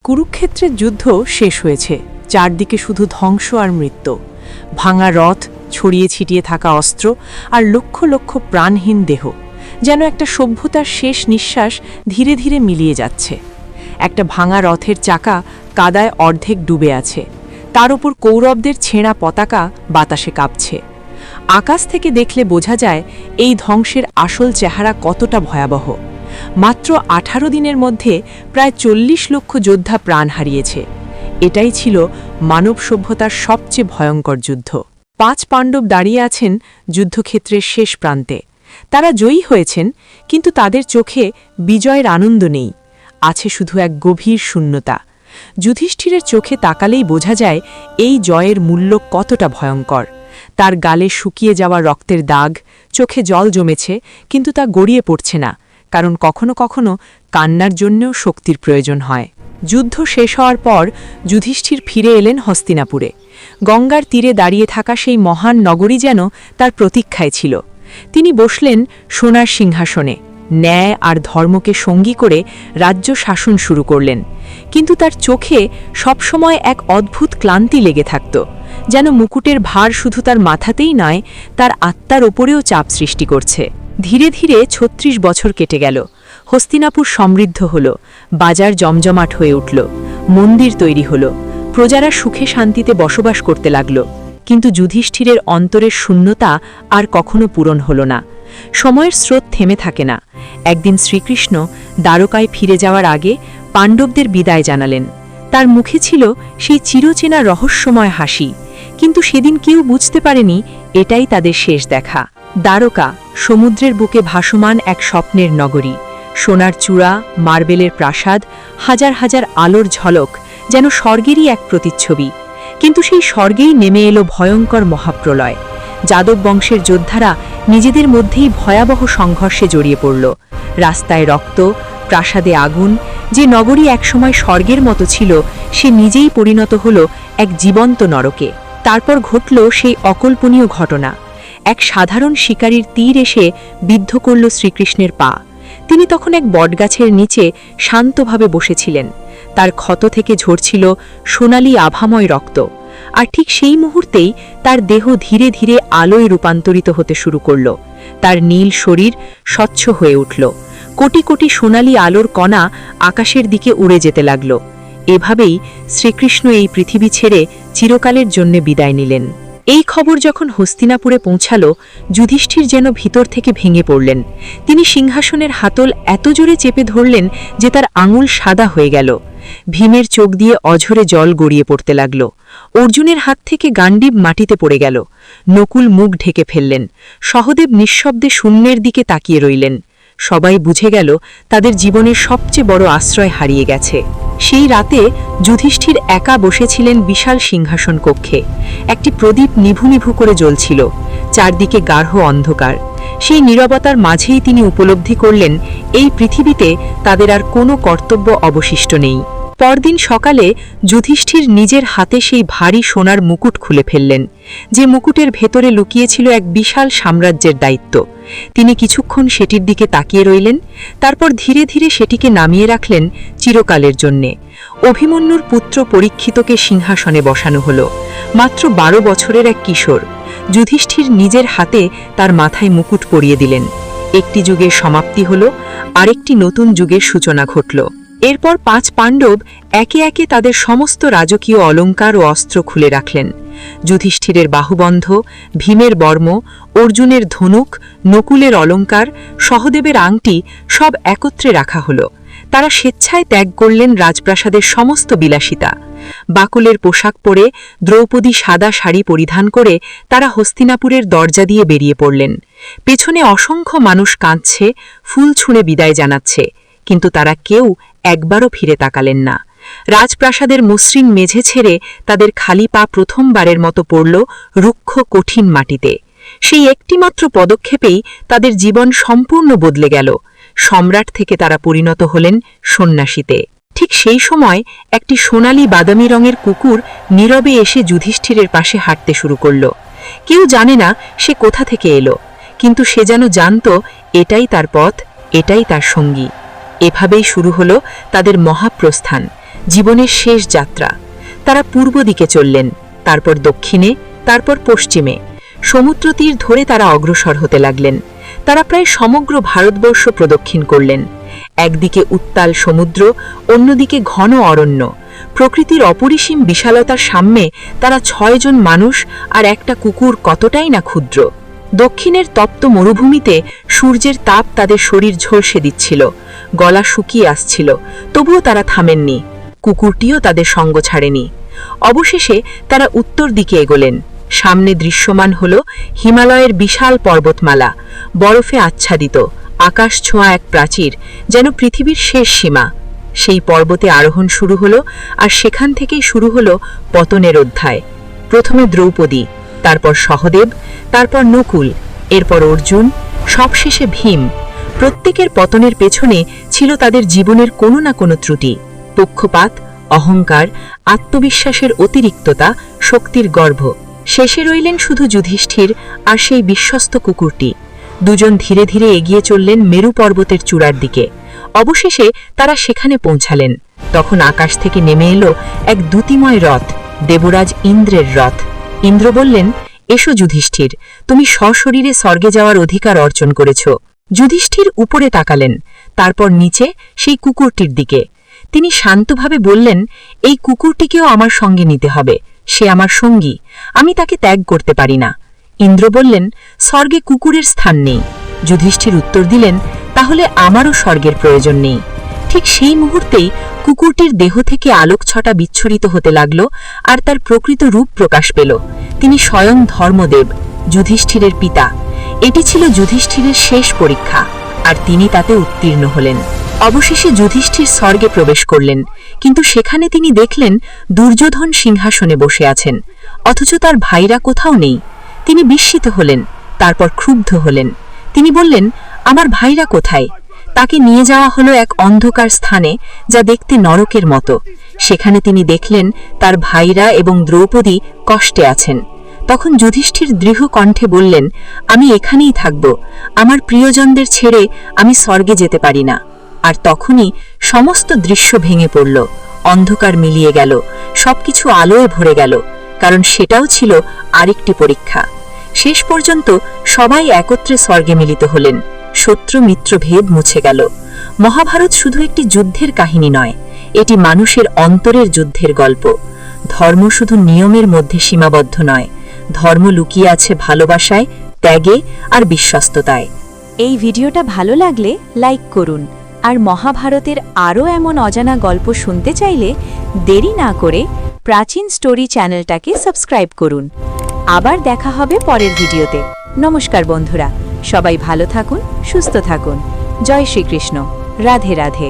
কুরুক্ষেত্রের যুদ্ধ শেষ হয়েছে। চারদিকে শুধু ধ্বংস আর মৃত্যু, ভাঙা রথ, ছড়িয়ে ছিটিয়ে থাকা অস্ত্র আর লক্ষ লক্ষ প্রাণহীন দেহ, যেন একটা সভ্যতার শেষ নিঃশ্বাস ধীরে ধীরে মিলিয়ে যাচ্ছে। একটা ভাঙা রথের চাকা কাদায় অর্ধেক ডুবে আছে, তার উপর কৌরবদের ছেঁড়া পতাকা বাতাসে কাঁপছে। আকাশ থেকে দেখলে বোঝা যায় এই ধ্বংসের আসল চেহারা কতটা ভয়াবহ। মাত্র 18 দিনের মধ্যে প্রায় 40 লক্ষ যোদ্ধা প্রাণ হারিয়েছে। এটাই ছিল মানব সভ্যতার সবচেয়ে ভয়ঙ্কর যুদ্ধ। 5 পাণ্ডব দাঁড়িয়ে আছেন যুদ্ধক্ষেত্রের শেষ প্রান্তে। তারা জয়ী হয়েছেন, কিন্তু তাদের চোখে বিজয়ের আনন্দ নেই, আছে শুধু এক গভীর শূন্যতা। যুধিষ্ঠিরের চোখে তাকালেই বোঝা যায় এই জয়ের মূল্য কতটা ভয়ঙ্কর। তার গালে শুকিয়ে যাওয়া রক্তের দাগ, চোখে জল জমেছে, কিন্তু তা গড়িয়ে পড়ছে না, কারণ কখনো কখনো কান্নার জন্যও শক্তির প্রয়োজন হয়। যুদ্ধ শেষ হওয়ার পর যুধিষ্ঠির ফিরে এলেন হস্তিনাপুরে। গঙ্গার তীরে দাঁড়িয়ে থাকা সেই মহান নগরী যেন তার প্রতীক্ষায় ছিল। তিনি বসলেন সোনার সিংহাসনে, ন্যায় আর ধর্মকে সঙ্গী করে রাজ্য শাসন শুরু করলেন। কিন্তু তার চোখে সবসময় এক অদ্ভুত ক্লান্তি লেগে থাকত, যেন মুকুটের ভার শুধু তার মাথাতেই নয়, তার আত্মার ওপরেও চাপ সৃষ্টি করছে। ধীরে ধীরে 36 বছর কেটে গেল। হস্তিনাপুর সমৃদ্ধ হল, বাজার জমজমাট হয়ে উঠল, মন্দির তৈরি হল, প্রজারা সুখে শান্তিতে বসবাস করতে লাগল। কিন্তু যুধিষ্ঠিরের অন্তরের শূন্যতা আর কখনো পূরণ হল না। সময়ের স্রোত থেমে থাকে না। একদিন শ্রীকৃষ্ণ দ্বারকায় ফিরে যাওয়ার আগে পাণ্ডবদের বিদায় জানালেন। তার মুখে ছিল সেই চিরচেনা রহস্যময় হাসি, কিন্তু সেদিন কেউ বুঝতে পারেনি এটাই তাদের শেষ দেখা। দ্বারকা সমুদ্রের বুকে ভাসমান এক স্বপ্নের নগরী। সোনার চূড়া, মার্বেলের প্রাসাদ, হাজার হাজার আলোর ঝলক, যেন স্বর্গেরই এক প্রতিচ্ছবি। কিন্তু সেই স্বর্গেই নেমে এলো ভয়ঙ্কর মহাপ্রলয়। যাদব বংশের যোদ্ধারা নিজেদের মধ্যেই ভয়াবহ সংঘর্ষে জড়িয়ে পড়ল। রাস্তায় রক্ত, প্রাসাদে আগুন। যে নগরী একসময় স্বর্গের মতো ছিল, সে নিজেই পরিণত হল এক জীবন্ত নরকে। তারপর ঘটল সেই অকল্পনীয় ঘটনা। এক সাধারণ শিকারীর তীর এসে বিদ্ধ করল শ্রীকৃষ্ণের পা। তিনি তখন এক বটগাছের নিচে শান্তভাবে বসেছিলেন। তার ক্ষত থেকে ঝরছিল সোনালি আভাময় রক্ত। আর ঠিক সেই মুহূর্তেই তার দেহ ধীরে ধীরে আলোয় রূপান্তরিত হতে শুরু করল। তার নীল শরীর স্বচ্ছ হয়ে উঠল। কোটি কোটি সোনালি আলোর কণা আকাশের দিকে উড়ে যেতে লাগল। এভাবেই শ্রীকৃষ্ণ এই পৃথিবী ছেড়ে চিরকালের জন্য বিদায় নিলেন। এই খবর যখন হস্তিনাপুরে পৌঁছাল, যুধিষ্ঠির যেন ভিতর থেকে ভেঙে পড়লেন। তিনি সিংহাসনের হাতল এত জোরে চেপে ধরলেন যে তার আঙুল সাদা হয়ে গেল। ভীমের চোখ দিয়ে অঝরে জল গড়িয়ে পড়তে লাগল। অর্জুনের হাত থেকে গান্ডীব মাটিতে পড়ে গেল। নকুল মুখ ঢেকে ফেললেন। সহদেব নিঃশব্দে শূন্যের দিকে তাকিয়ে রইলেন। সবাই বুঝে গেল তাদের জীবনের সবচেয়ে বড় আশ্রয় হারিয়ে গেছে। সেই রাতে যুধিষ্ঠির একা বসেছিলেন বিশাল সিংহাসন কক্ষে। একটি প্রদীপ নিভু নিভু করে জ্বলছিল, চারদিকে গাঢ় অন্ধকার। সেই নীরবতার মাঝেই তিনি উপলব্ধি করলেন এই পৃথিবীতে তাদের আর কোনো কর্তব্য অবশিষ্ট নেই। পরদিন সকালে যুধিষ্ঠির নিজের হাতে সেই ভারী সোনার মুকুট খুলে ফেললেন, যে মুকুটের ভেতরে লুকিয়েছিল এক বিশাল সাম্রাজ্যের দায়িত্ব। তিনি কিছুক্ষণ সেটির দিকে তাকিয়ে রইলেন, তারপর ধীরে ধীরে সেটিকে নামিয়ে রাখলেন চিরকালের জন্যে। অভিমন্যুর পুত্র পরীক্ষিতকে সিংহাসনে বসানো হল। মাত্র 12 বছরের এক কিশোর। যুধিষ্ঠির নিজের হাতে তার মাথায় মুকুট পরিয়ে দিলেন। একটি যুগের সমাপ্তি হল, আরেকটি নতুন যুগের সূচনা ঘটল। এরপর 5 পাণ্ডব একে একে তাদের সমস্ত রাজকীয় অলঙ্কার ও অস্ত্র খুলে রাখলেন। যুধিষ্ঠিরের বাহুবন্ধ, ভীমের বর্ম, অর্জুনের ধনুক, নকুলের অলঙ্কার, সহদেবের আংটি সব একত্রে রাখা হল। তারা স্বেচ্ছায় ত্যাগ করলেন রাজপ্রাসাদের সমস্ত বিলাসিতা। বাকলের পোশাক পরে, দ্রৌপদী সাদা শাড়ি পরিধান করে তারা হস্তিনাপুরের দরজা দিয়ে বেরিয়ে পড়লেন। পেছনে অসংখ্য মানুষ কাঁদছে, ফুল ছুঁড়ে বিদায় জানাচ্ছে, কিন্তু তারা কেউ একবারও ফিরে তাকালেন না। রাজপ্রাসাদের মসৃণ মেঝে ছেড়ে তাদের খালি পা প্রথমবারের মতো পড়ল রুক্ষ কঠিন মাটিতে। সেই একটিমাত্র পদক্ষেপেই তাদের জীবন সম্পূর্ণ বদলে গেল। সম্রাট থেকে তারা পরিণত হলেন সন্ন্যাসীতে। ঠিক সেই সময় একটি সোনালি বাদামি রঙের কুকুর নীরবে এসে যুধিষ্ঠিরের পাশে হাঁটতে শুরু করল। কেউ জানে না সে কোথা থেকে এলো, কিন্তু সে যেন জানত এটাই তার পথ, এটাই তার সঙ্গী। এভাবেই শুরু হলো তাদের মহাপ্রস্থান, জীবনের শেষ যাত্রা। তারা পূর্ব দিকে চললেন, তারপর দক্ষিণে, তারপর পশ্চিমে। সমুদ্র তীর ধরে তারা অগ্রসর হতে লাগলেন। তারা প্রায় সমগ্র ভারতবর্ষ প্রদক্ষিণ করলেন। একদিকে উত্তাল সমুদ্র, অন্যদিকে ঘন অরণ্য। প্রকৃতির অপরিসীম বিশালতার সামনে তারা 6 জন মানুষ আর একটা কুকুর কতটাই না ক্ষুদ্র। দক্ষিণের তপ্ত মরুভূমিতে সূর্যের তাপ তাদের শরীর ঝলসে দিচ্ছিল, গলা শুকিয়ে আসছিল, তবুও তারা থামেননি। কুকুরটিও তাদের সঙ্গ ছাড়েনি। অবশেষে তারা উত্তর দিকে এগোলেন। সামনে দৃশ্যমান হল হিমালয়ের বিশাল পর্বতমালা, বরফে আচ্ছাদিত, আকাশ ছোঁয়া এক প্রাচীর, যেন পৃথিবীর শেষ সীমা। সেই পর্বতে আরোহণ শুরু হলো, আর সেখান থেকেই শুরু হলো পতনের অধ্যায়। প্রথমে দ্রৌপদী, তারপর সহদেব, তারপর নকুল, এরপর অর্জুন, সবশেষে ভীম। প্রত্যেকের পতনের পেছনে ছিল তাদের জীবনের কোনো না কোনো ত্রুটি, পক্ষপাত, অহংকার, আত্মবিশ্বাসের অতিরিক্ততা, শক্তির গর্ভ। শেষে রইলেন শুধু যুধিষ্ঠির আর সেই বিশ্বস্ত কুকুরটি। দুজন ধীরে ধীরে এগিয়ে চললেন মেরু পর্বতের চূড়ার দিকে। অবশেষে তারা সেখানে পৌঁছালেন। তখন আকাশ থেকে নেমে এলো এক দ্যুতিময় রথ, দেবরাজ ইন্দ্রের রথ। ইন্দ্র বললেন, এসো যুধিষ্ঠির, তুমি সশরীরে স্বর্গে যাওয়ার অধিকার অর্জন করেছ। যুধিষ্ঠির উপরে তাকালেন, তারপর নিচে সেই কুকুরটির দিকে। তিনি শান্তভাবে বললেন, এই কুকুরটিকেও আমার সঙ্গে নিতে হবে, সে আমার সঙ্গী, আমি তাকে ত্যাগ করতে পারি না। ইন্দ্র বললেন, স্বর্গে কুকুরের স্থান নেই। যুধিষ্ঠির উত্তর দিলেন, তাহলে আমারও স্বর্গের প্রয়োজন নেই। ঠিক সেই মুহূর্তেই কুকুরটির দেহ থেকে আলোকছটা বিচ্ছুরিত হতে লাগল, আর তার প্রকৃত রূপ প্রকাশ পেল। তিনি স্বয়ং ধর্মদেব, যুধিষ্ঠিরের পিতা। এটি ছিল যুধিষ্ঠিরের শেষ পরীক্ষা, আর তিনি তাতে উত্তীর্ণ হলেন। অবশেষে যুধিষ্ঠির স্বর্গে প্রবেশ করলেন, কিন্তু সেখানে তিনি দেখলেন দুর্যোধন সিংহাসনে বসে আছেন, অথচ তার ভাইরা কোথাও নেই। তিনি বিস্মিত হলেন, তারপর ক্ষুব্ধ হলেন। তিনি বললেন, আমার ভাইরা কোথায়? তাকে নিয়ে যাওয়া হলো এক অন্ধকার স্থানে, যা দেখতে নরকের মতো। সেখানে তিনি দেখলেন তার ভাইরা এবং দ্রৌপদী কষ্টে আছেন। তখন যুধিষ্ঠির দৃঢ় কণ্ঠে বললেন, আমি এখানেই থাকব, আমার প্রিয়জনদের ছেড়ে আমি স্বর্গে যেতে পারি না। আর তখনই সমস্ত দৃশ্য ভেঙে পড়ল, অন্ধকার মিলিয়ে গেল, সবকিছু আলোয় ভরে গেল, কারণ সেটাও ছিল আরেকটি পরীক্ষা। শেষ পর্যন্ত সবাই একত্রে স্বর্গে মিলিত হলেন, শত্রু মিত্র ভেদ মুছে গেল। মহাভারত শুধু একটি যুদ্ধের কাহিনী নয়, এটি মানুষের অন্তরের যুদ্ধের গল্প। ধর্ম শুধু নিয়মের মধ্যে সীমাবদ্ধ নয়, ধর্ম লুকিয়ে আছে ভালোবাসায়, ত্যাগে আর বিশ্বস্ততায়। এই ভিডিওটা ভালো লাগলে লাইক করুন, আর মহাভারতের আরও এমন অজানা গল্প শুনতে চাইলে দেরি না করে প্রাচীন স্টোরি চ্যানেলটাকে সাবস্ক্রাইব করুন। আবার দেখা হবে পরের ভিডিওতে। নমস্কার বন্ধুরা, সবাই ভালো থাকুন, সুস্থ থাকুন। জয় শ্রীকৃষ্ণ, রাধে রাধে।